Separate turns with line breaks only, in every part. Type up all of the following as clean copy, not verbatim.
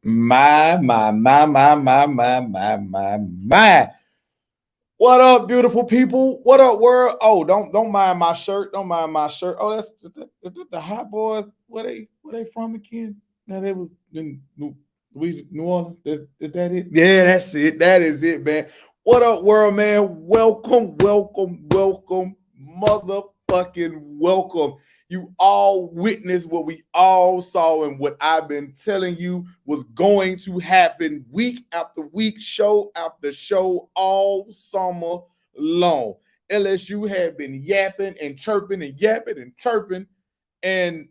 My. What up, beautiful people? What up, world? Oh, don't mind my shirt. Don't mind my shirt. Oh, that's the Hot Boys. Where they from again? Now they was in New Orleans. Is that it? Yeah, that's it. That is it, man. What up, world, man? Welcome, motherfucking welcome. You all witnessed what we all saw and what I've been telling you was going to happen week after week, show after show, all summer long. LSU had been yapping and chirping and yapping and chirping, and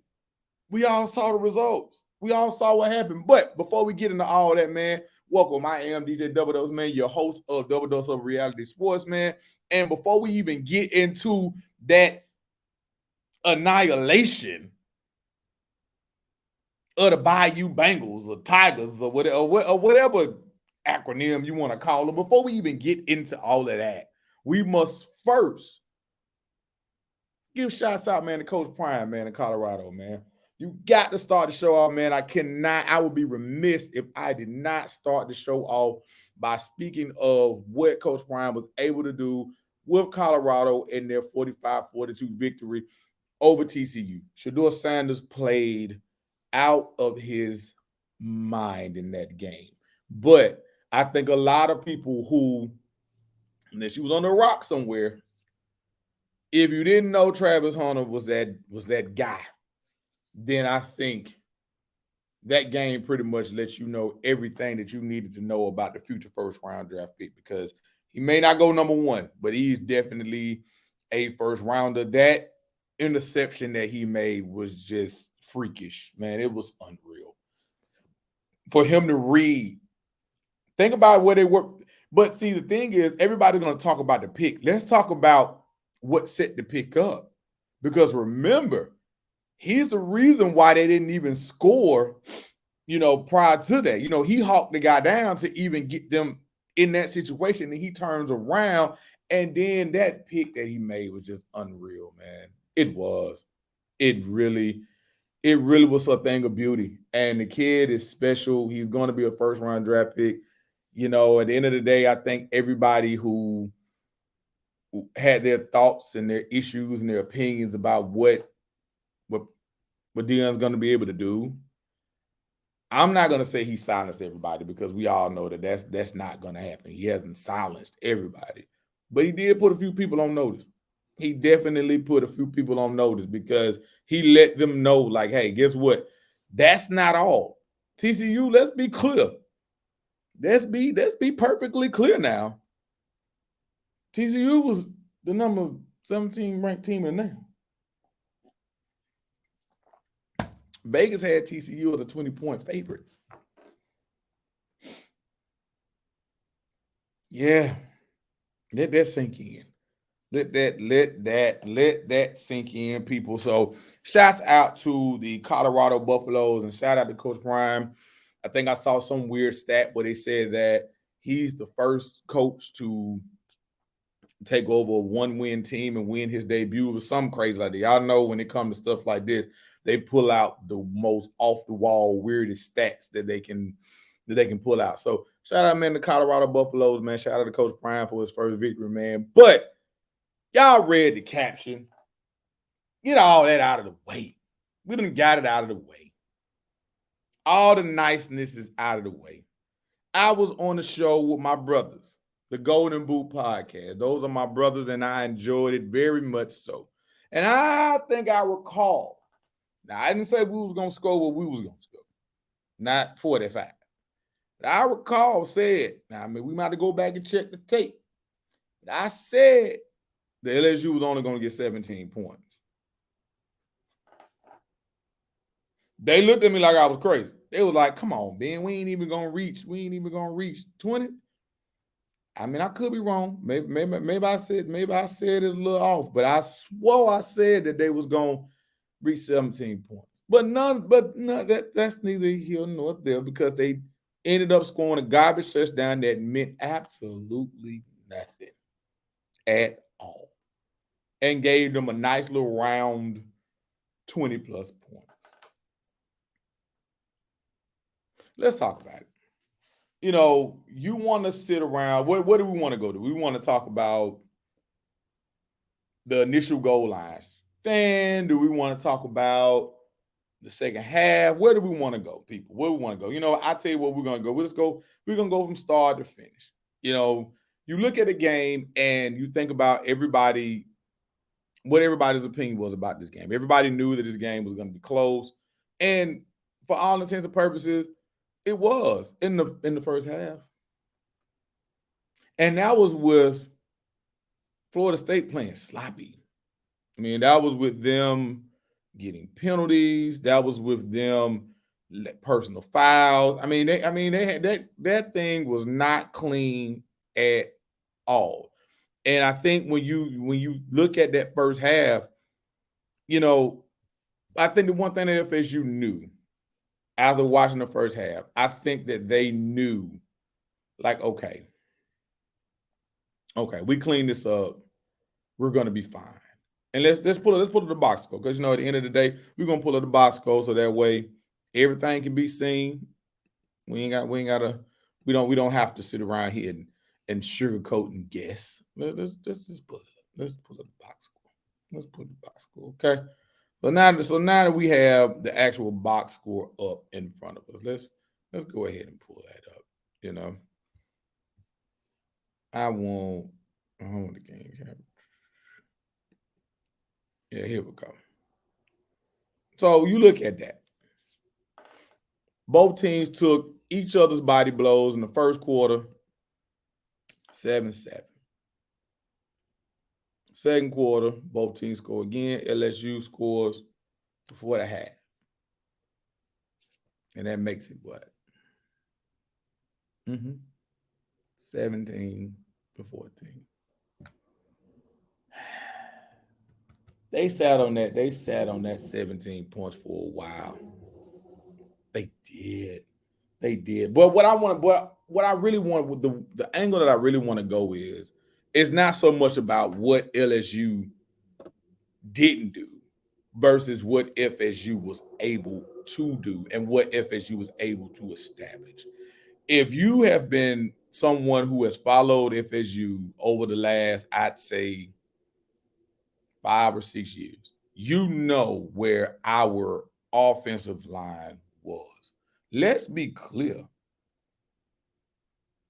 we all saw the results. We all saw what happened. But before we get into all that, man, welcome. I am DJ Double Dose, man, your host of Double Dose of Reality Sports, man. And before we even get into that annihilation of the Bayou Bengals or Tigers or whatever acronym you want to call them, before we even get into all of that, we must first give shouts out, man, to Coach Prime, man, in Colorado, man. You got to start the show off, man. I would be remiss if I did not start the show off by speaking of what Coach Prime was able to do with Colorado in their 45-42 victory over TCU. Shedeur Sanders played out of his mind in that game. But I think a lot of people who, unless you was on the rock somewhere, if you didn't know Travis Hunter was that guy, then I think that game pretty much lets you know everything that you needed to know about the future first round draft pick, because he may not go number one, but he's definitely a first rounder. That interception that he made was just freakish, man. It was unreal for him to read. Think about where they were. But see, the thing is, everybody's going to talk about the pick. Let's talk about what set the pick up. Because remember, here's the reason why they didn't even score, prior to that. He hawked the guy down to even get them in that situation, and he turns around, and then that pick that he made was just unreal, man. It was. It really was a thing of beauty. And the kid is special. He's going to be a first round draft pick. At the end of the day, I think everybody who had their thoughts and their issues and their opinions about what Deion's going to be able to do, I'm not going to say he silenced everybody, because we all know that that's not going to happen. He hasn't silenced everybody, but he did put a few people on notice. He definitely put a few people on notice, because he let them know, like, hey, guess what? That's not all. TCU, let's be clear. Let's be perfectly clear now. TCU was the number 17 ranked team in the nation. Vegas had TCU as a 20-point favorite. Yeah. Let that sink in. Let that sink in, people. So shouts out to the Colorado Buffaloes and shout out to Coach Prime. I think I saw some weird stat where they said that he's the first coach to take over a one-win team and win his debut. It was something crazy like that. Y'all know when it comes to stuff like this, they pull out the most off-the-wall, weirdest stats that they can pull out. So shout out, man, to Colorado Buffaloes, man. Shout out to Coach Prime for his first victory, man. But y'all read the caption. Get all that out of the way. We done got it out of the way. All the niceness is out of the way. I was on the show with my brothers, the Golden Boot Podcast. Those are my brothers, and I enjoyed it very much so. And I think I recall. Now, I didn't say we was going to score what we was going to score. Not 45. But I recall said, we might have to go back and check the tape. But I said the LSU was only going to get 17 points. They looked at me like I was crazy. They was like, come on, Ben, we ain't even going to reach 20. I could be wrong. Maybe I said it a little off, but I swore I said that they was going to reach 17 points. But that's neither here nor there, because they ended up scoring a garbage touchdown that meant absolutely nothing at all, and gave them a nice little round 20 plus points. let's talk about it. You know, you want to sit around. What do we want to go to? We want to talk about the initial goal lines. Then do we want to talk about the second half? Where do we want to go, people? Where we want to go? You know, I tell you what we're gonna go. We'll just go. We're gonna go from start to finish. You know, you look at the game and you think about everybody, what everybody's opinion was about this game. Everybody knew that this game was going to be close, and for all intents and purposes, it was in the first half. And that was with Florida State playing sloppy. I mean, that was with them getting penalties. That was with them personal fouls. I mean, they had that thing was not clean at all. And I think when you look at that first half, you know, I think the one thing that FSU knew after watching the first half, I think that they knew, like, okay, we clean this up, we're gonna be fine. And let's pull up the box score, because at the end of the day, we're gonna pull up the box score so that way everything can be seen. We don't have to sit around here and sugarcoat and guess. Let's just pull it up. Let's pull up the box score. Let's put the box score. Okay. So now that we have the actual box score up in front of us, let's go ahead and pull that up. You know, I want the game here. Yeah, here we go. So you look at that. Both teams took each other's body blows in the first quarter, 7-7. Second quarter, both teams score again. LSU scores before the half. And that makes it what? 17-14. They sat on that. They sat on that 17 points for a while. They did. They did. But what I really want, with the angle that I really want to go is, it's not so much about what LSU didn't do versus what FSU was able to do and what FSU was able to establish. If you have been someone who has followed FSU over the last, I'd say, 5 or 6 years, you know where our offensive line was. Let's be clear.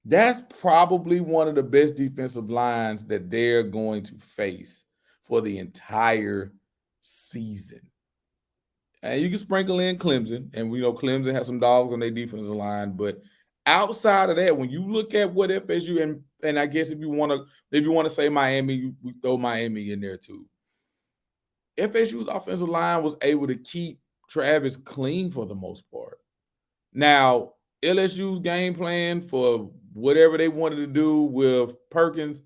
That's probably one of the best defensive lines that they're going to face for the entire season. And you can sprinkle in Clemson, and we know Clemson has some dogs on their defensive line, but outside of that, when you look at what FSU, and I guess if you want to say Miami, we throw Miami in there too. FSU's offensive line was able to keep Travis clean for the most part. Now, LSU's game plan for whatever they wanted to do with Perkins,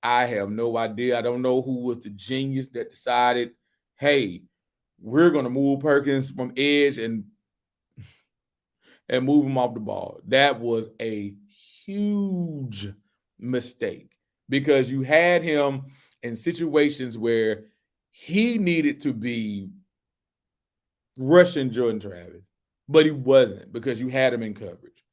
I have no idea. I don't know who was the genius that decided, hey, we're going to move Perkins from edge and move him off the ball. That was a huge mistake, because you had him in situations where he needed to be rushing Jordan Travis, but he wasn't, because you had him in coverage.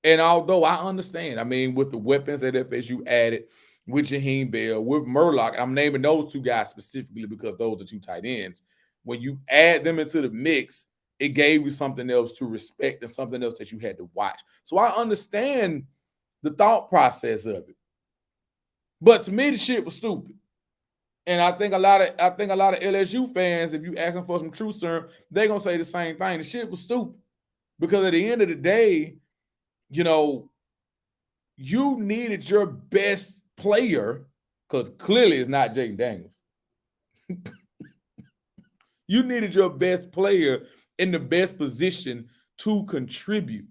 And although I understand, I mean, with the weapons that FSU added, with Jaheim Bell, with Murlock, and I'm naming those two guys specifically because those are two tight ends. When you add them into the mix, it gave you something else to respect and something else that you had to watch. So I understand the thought process of it. But to me, the shit was stupid. And I think a lot of LSU fans, if you ask them for some truth serum, they're gonna say the same thing. The shit was stupid. Because at the end of the day, you needed your best player, because clearly it's not Jaden Daniels. You needed your best player in the best position to contribute.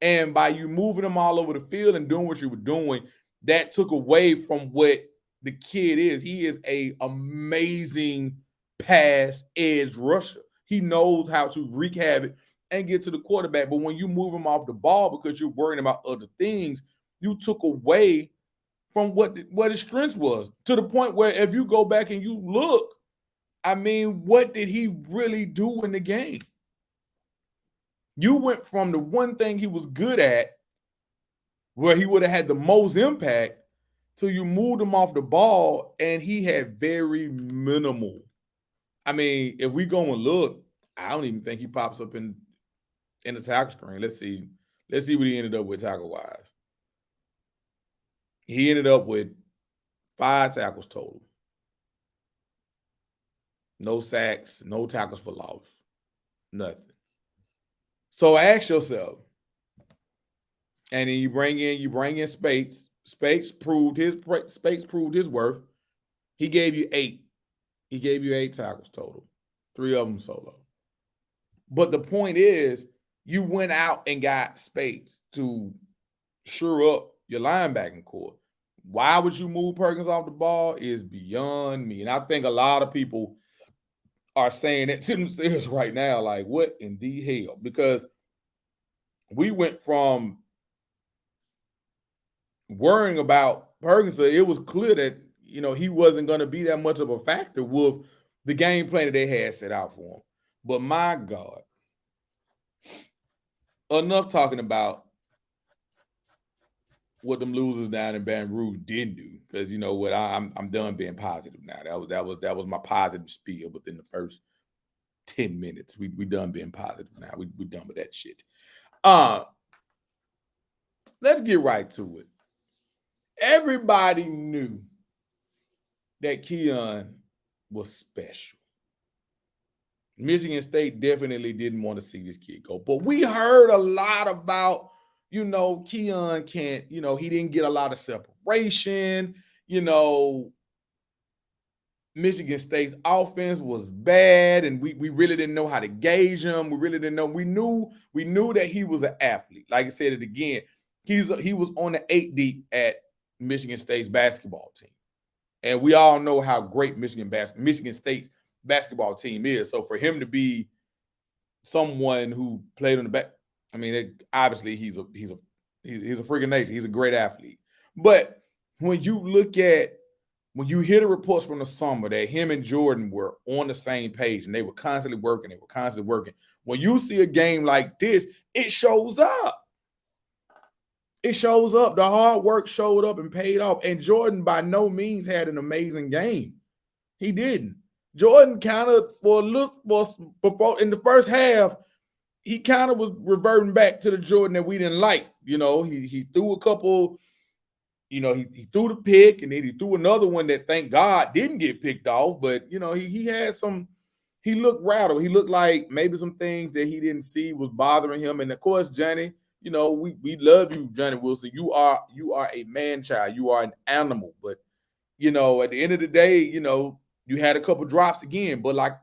And by you moving them all over the field and doing what you were doing, that took away from what the kid is. He is an amazing pass edge rusher. He knows how to wreak havoc and get to the quarterback. But when you move him off the ball because you're worrying about other things, you took away from what his strength was, to the point where if you go back and you look, I mean, what did he really do in the game? You went from the one thing he was good at, where he would have had the most impact, till you moved him off the ball and he had very minimal. I mean, if we go and look, I don't even think he pops up in the tackle screen. Let's see. Let's see what he ended up with tackle wise. He ended up with 5 tackles total. No sacks, no tackles for loss, nothing. So ask yourself, and then you bring in Spates. Spates proved his worth. He gave you 8. He gave you 8 tackles total, 3 of them solo. But the point is, you went out and got Spates to shore up your linebacking core. Why would you move Perkins off the ball is beyond me. And I think a lot of people are saying it to themselves right now, like, what in the hell? Because we went from worrying about Perkins, it was clear that, he wasn't going to be that much of a factor with the game plan that they had set out for him. But my God, enough talking about what them losers down in Baton Rouge didn't do, because you know what, I'm done being positive now. That was my positive spiel within the first 10 minutes. We done being positive now. We done with that shit. Let's get right to it. Everybody knew that Keon was special. Michigan State definitely didn't want to see this kid go. But we heard a lot about, Keon can't, he didn't get a lot of separation. Michigan State's offense was bad, and we really didn't know how to gauge him. We really didn't know. We knew that he was an athlete. Like I said it again, he was on the 8 deep at Michigan State's basketball team. And we all know how great Michigan State's basketball team is. So for him to be someone who played on the back, I mean, obviously he's a freaking nature. He's a great athlete. But when you hear the reports from the summer that him and Jordan were on the same page and they were constantly working, when you see a game like this, it shows up. It shows up. The hard work showed up and paid off. And Jordan by no means had an amazing game. He didn't. Jordan kind of, before in the first half, he kind of was reverting back to the Jordan that we didn't like. He threw a couple, he threw the pick, and then he threw another one that, thank God, didn't get picked off. But, he had some, he looked rattled. He looked like maybe some things that he didn't see was bothering him. And of course, Johnny, we love you, Johnny Wilson. You are a man child. You are an animal. But, at the end of the day, you had a couple drops again. But like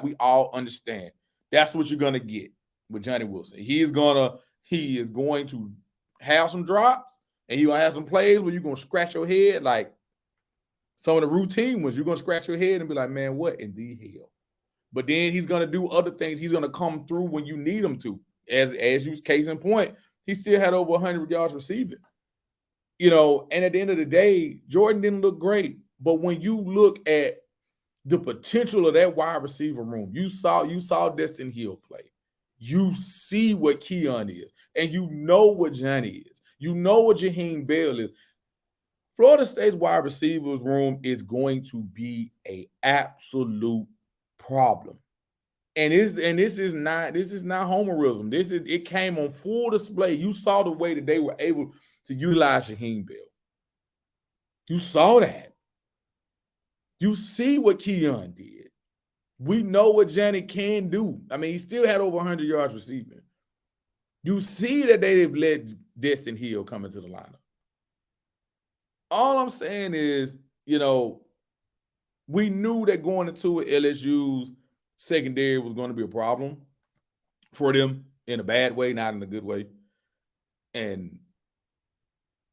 we all understand, that's what you're gonna get with Johnny Wilson. He is going to have some drops, and you're gonna have some plays where you're gonna scratch your head, like some of the routine ones. You're gonna scratch your head and be like, man, what in the hell? But then he's gonna do other things. He's gonna come through when you need him to. As you case in point, he still had over 100 yards receiving. And at the end of the day, Jordan didn't look great. But when you look at the potential of that wide receiver room, you saw Destin Hill play. You see what Keon is, and you know what Johnny is. You know what Jaheim Bell is. Florida State's wide receivers room is going to be an absolute problem. And this is not homerism. It came on full display. You saw the way that they were able to utilize Jaheim Bell. You saw that. You see what Keon did. We know what Johnny can do. I mean, he still had over 100 yards receiving. You see that they've let Destin Hill come into the lineup. All I'm saying is, we knew that going into it, LSU's secondary was going to be a problem for them in a bad way, not in a good way. And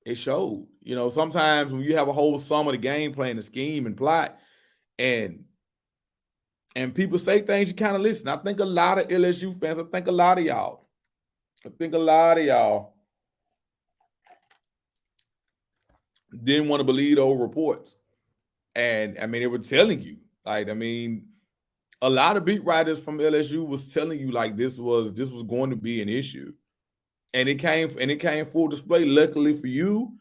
it showed. Sometimes when you have a whole summer of the game plan, the scheme and plot, and people say things, you kind of listen. I think a lot of LSU fans, I think a lot of y'all didn't want to believe those reports. And I mean, they were telling you, like, I mean, a lot of beat writers from LSU was telling you like this was going to be an issue, and it came full display. Luckily for you,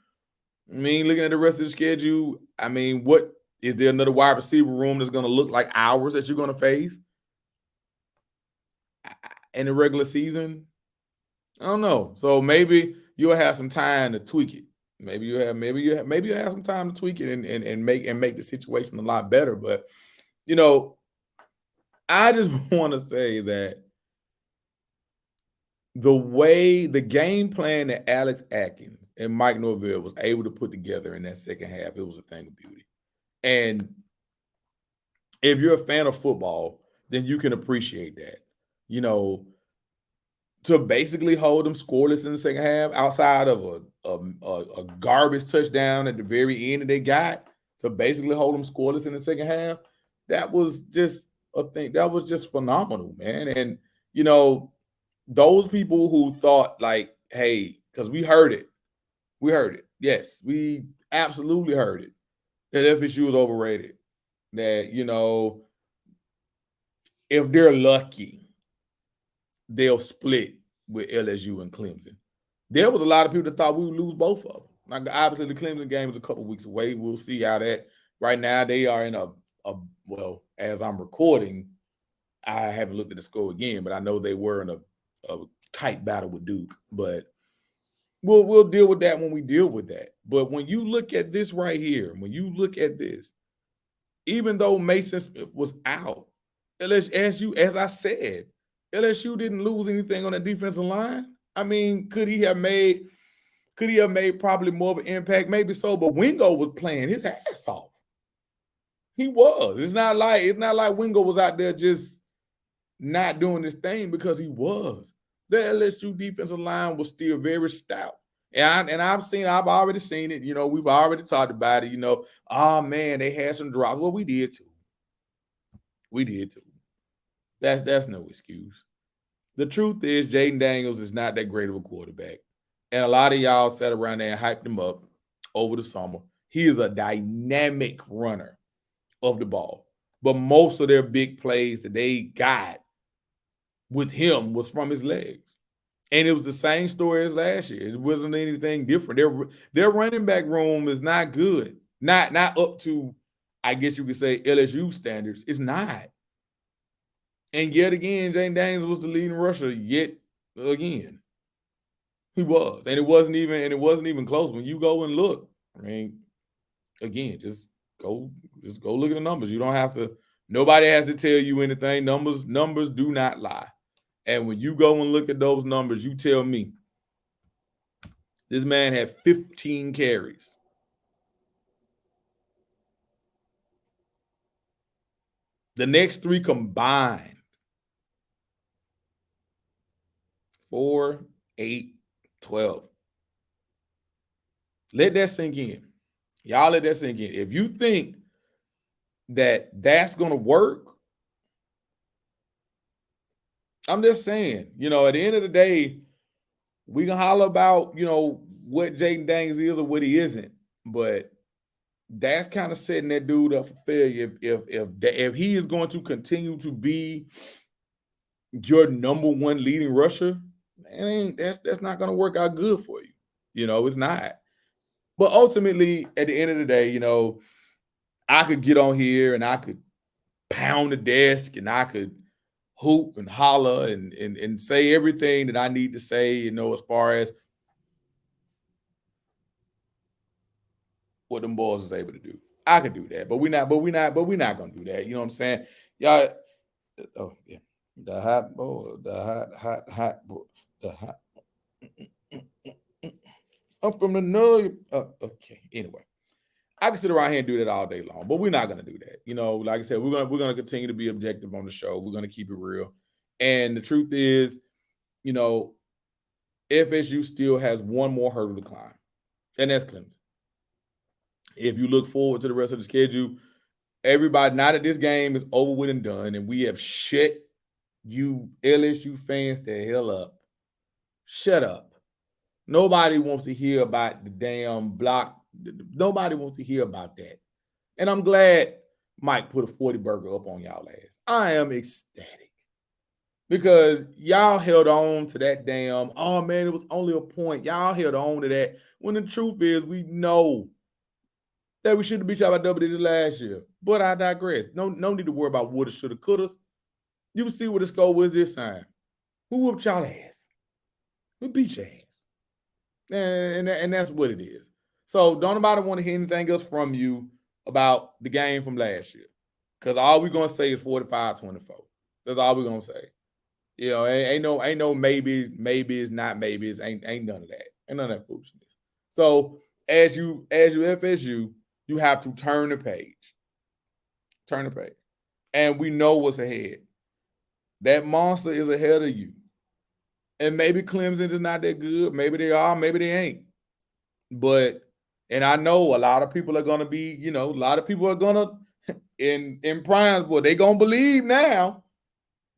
I mean, looking at the rest of the schedule, I mean, what is there another wide receiver room that's going to look like ours that you're going to face in the regular season? I don't know. So maybe you'll have some time to tweak it. Maybe you have some time to tweak it and make the situation a lot better. But you know, I just want to say that the game plan that Alex Atkins and Mike Norvell was able to put together in that second half, it was a thing of beauty. And if you're a fan of football, then you can appreciate that. You know, to basically hold them scoreless in the second half, outside of a garbage touchdown at the very end that they got, to basically hold them scoreless in the second half, that was just a thing. That was just phenomenal, man. And you know, those people who thought like, hey, because we heard it. Yes, we absolutely heard it. That FSU was overrated. That, you know, if they're lucky, they'll split with LSU and Clemson. There was a lot of people that thought we would lose both of them. Like, obviously, the Clemson game is a couple weeks away. We'll see how that. Right now, they are in a well, as I'm recording, I haven't looked at the score again, but I know they were in a tight battle with Duke. But we'll deal with that when we deal with that. But when you look at this right here, when you look at this, even though Mason Smith was out, LSU, as I said, LSU didn't lose anything on the defensive line. I mean, could he have made probably more of an impact? Maybe so, but Wingo was playing his ass off. He was. It's not like Wingo was out there just not doing this thing, because he was. The LSU defensive line was still very stout. And I've already seen it. You know, we've already talked about it. You know, oh man, they had some drops. Well, we did too. That's no excuse. The truth is, Jaden Daniels is not that great of a quarterback. And a lot of y'all sat around there and hyped him up over the summer. He is a dynamic runner of the ball. But most of their big plays that they got with him was from his legs. And it was the same story as last year. It wasn't anything different. Their running back room is not good. Not up to, I guess you could say, LSU standards. It's not. And yet again, Jaden Daniels was the leading rusher yet again. He was. And it wasn't even close. When you go and look, I mean, again, just go look at the numbers. You don't have to, nobody has to tell you anything. Numbers do not lie. And when you go and look at those numbers, you tell me this man had 15 carries. The next three combined, 4, 8, 12. Let that sink in. Y'all let that sink in. If you think that that's going to work, I'm just saying, you know, at the end of the day, we can holler about, you know, what Jaden Daniels is or what he isn't, but that's kind of setting that dude up for failure. If he is going to continue to be your number one leading rusher, that's not going to work out good for you. You know, it's not. But ultimately, at the end of the day, you know, I could get on here and I could pound the desk and I could hoop and holler and say everything that I need to say, you know, as far as what them boys is able to do. I could do that, but we're not gonna do that. You know what I'm saying? Y'all, oh yeah. The hot boy, hot boy, the hot. I'm from the north. Okay. Anyway, I can sit around here and do that all day long, but we're not gonna do that. You know, like I said, we're gonna continue to be objective on the show. We're gonna keep it real. And the truth is, you know, FSU still has one more hurdle to climb, and that's Clemson. If you look forward to the rest of the schedule, everybody, now that this game is over with and done, and we have shut you LSU fans the hell up. Shut up. Nobody wants to hear about the damn block. Nobody wants to hear about that. And I'm glad Mike put a 40 burger up on y'all ass. I am ecstatic because y'all held on to that damn, oh man, it was only a point. Y'all held on to that. When the truth is, we know that we should have beat y'all by double digits last year. But I digress. No need to worry about woulda, shoulda, coulda. You see what the score was this time. Who whooped y'all ass? Who beat your ass? And that's what it is. So don't nobody want to hear anything else from you about the game from last year. Because all we're gonna say is 45-24. That's all we're gonna say. You know, ain't no maybe it's not maybe it's ain't none of that. Ain't none of that foolishness. So as you FSU, you have to turn the page. Turn the page. And we know what's ahead. That monster is ahead of you. And maybe Clemson is not that good. Maybe they are, maybe they ain't. But and I know a lot of people are gonna be, a lot of people are gonna in primes, well, they gonna believe now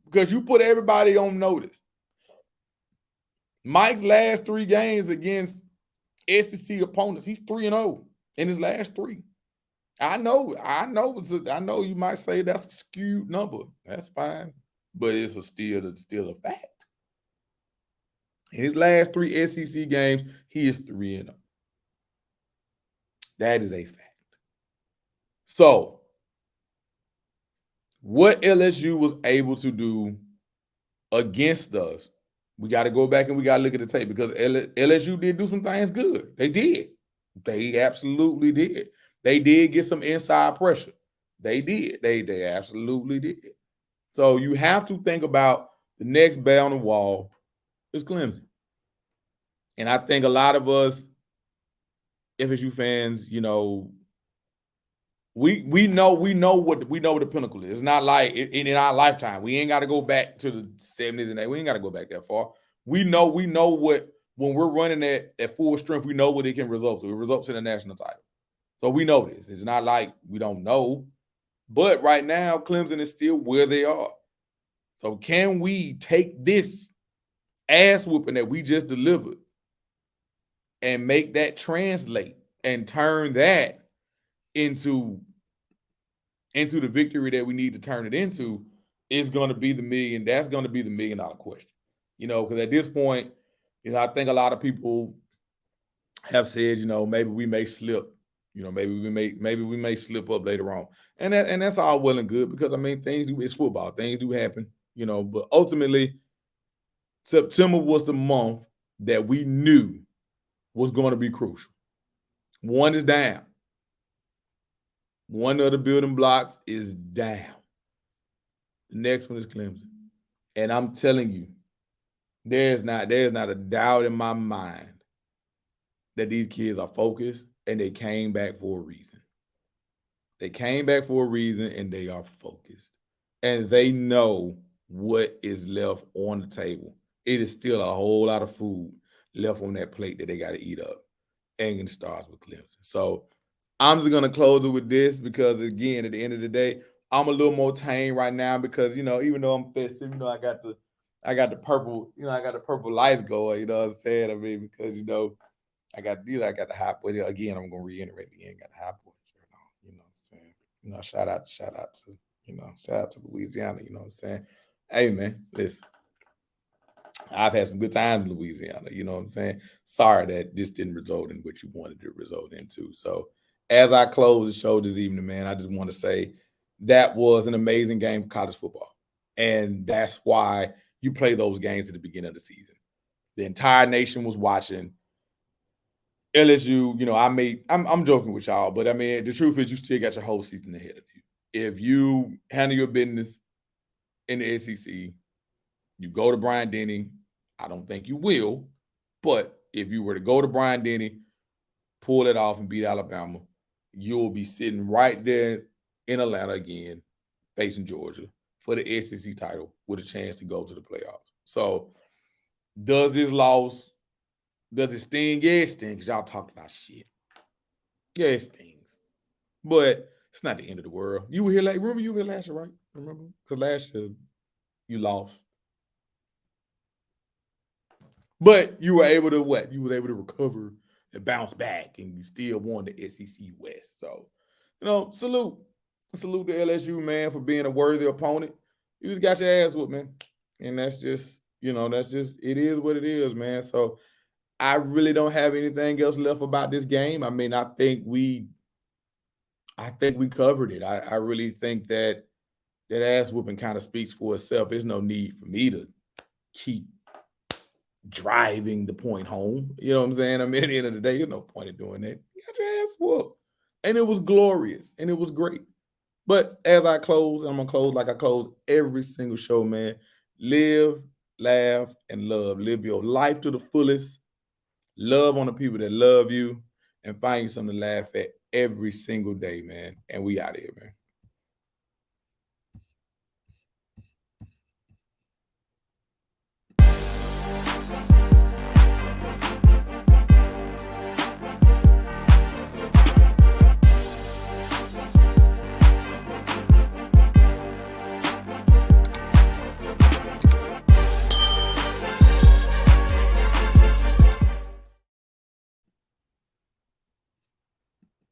because you put everybody on notice. Mike's last 3 games against SEC opponents, he's 3-0 in his last 3. I know you might say that's a skewed number. That's fine, but it's still a fact. In his last 3 SEC games, he is 3-0. That is a fact. So, what LSU was able to do against us, we got to go back and we got to look at the tape because LSU did do some things good. They did. They absolutely did. They did get some inside pressure. They did. They absolutely did. So you have to think about the next bell on the wall is Clemson. And I think a lot of us FSU fans, we know what the pinnacle is. It's not like in our lifetime. We ain't got to go back to the 70s and 80s. We ain't got to go back that far. We know what when we're running at full strength, we know what it can result to. It results in a national title. So we know this. It's not like we don't know. But right now, Clemson is still where they are. So can we take this ass whooping that we just delivered and make that translate and turn that into the victory that we need to turn it into? Is going to be the million. That's going to be the $1 million question. Because at this point, I think a lot of people have said, maybe we may slip. Maybe we may slip up later on. And that's all well and good because it's football. Things do happen, but ultimately September was the month that we knew was going to be crucial. One is down. One of the building blocks is down. The next one is Clemson. And I'm telling you, there's not a doubt in my mind that these kids are focused and they came back for a reason. They came back for a reason and they are focused. And they know what is left on the table. It is still a whole lot of food left on that plate that they got to eat up. And it starts with Clemson. So I'm just gonna close it with this because again, at the end of the day, I'm a little more tame right now because even though I'm festive, I got the purple, I got the purple lights going. You know what I'm saying? Because I got the high boy. Again, I'm gonna reiterate again. Got the high boy shirt on. You know what I'm saying? Shout out to shout out to Louisiana. You know what I'm saying? Hey man, listen. I've had some good times in Louisiana. You know what I'm saying? Sorry that this didn't result in what you wanted to result into. So as I close the show this evening, man, I just want to say that was an amazing game of college football. And that's why you play those games at the beginning of the season. The entire nation was watching. LSU, I'm joking with y'all, but the truth is you still got your whole season ahead of you. If you handle your business in the SEC, you go to Bryant-Denny. I don't think you will, but if you were to go to Bryant-Denny, pull it off and beat Alabama, you'll be sitting right there in Atlanta again, facing Georgia for the SEC title with a chance to go to the playoffs. So does this loss, does it sting? Yeah, it stings because y'all talk about shit. Yeah, it stings. But it's not the end of the world. You were here remember you were here last year, right? Remember? Because last year you lost. But you were able to what? You were able to recover and bounce back, and you still won the SEC West. So, salute. Salute to LSU, man, for being a worthy opponent. You just got your ass whooped, man. And that's just, it is what it is, man. So I really don't have anything else left about this game. I mean, I think we covered it. I really think that ass whooping kind of speaks for itself. There's no need for me to keep driving the point home. You know what I'm saying? I mean, at the end of the day, there's no point in doing that. You got your ass whooped. And it was glorious and it was great. But as I close, I'm gonna close like I close every single show, man. Live, laugh, and love. Live your life to the fullest. Love on the people that love you, and find you something to laugh at every single day, man. And we out of here, man.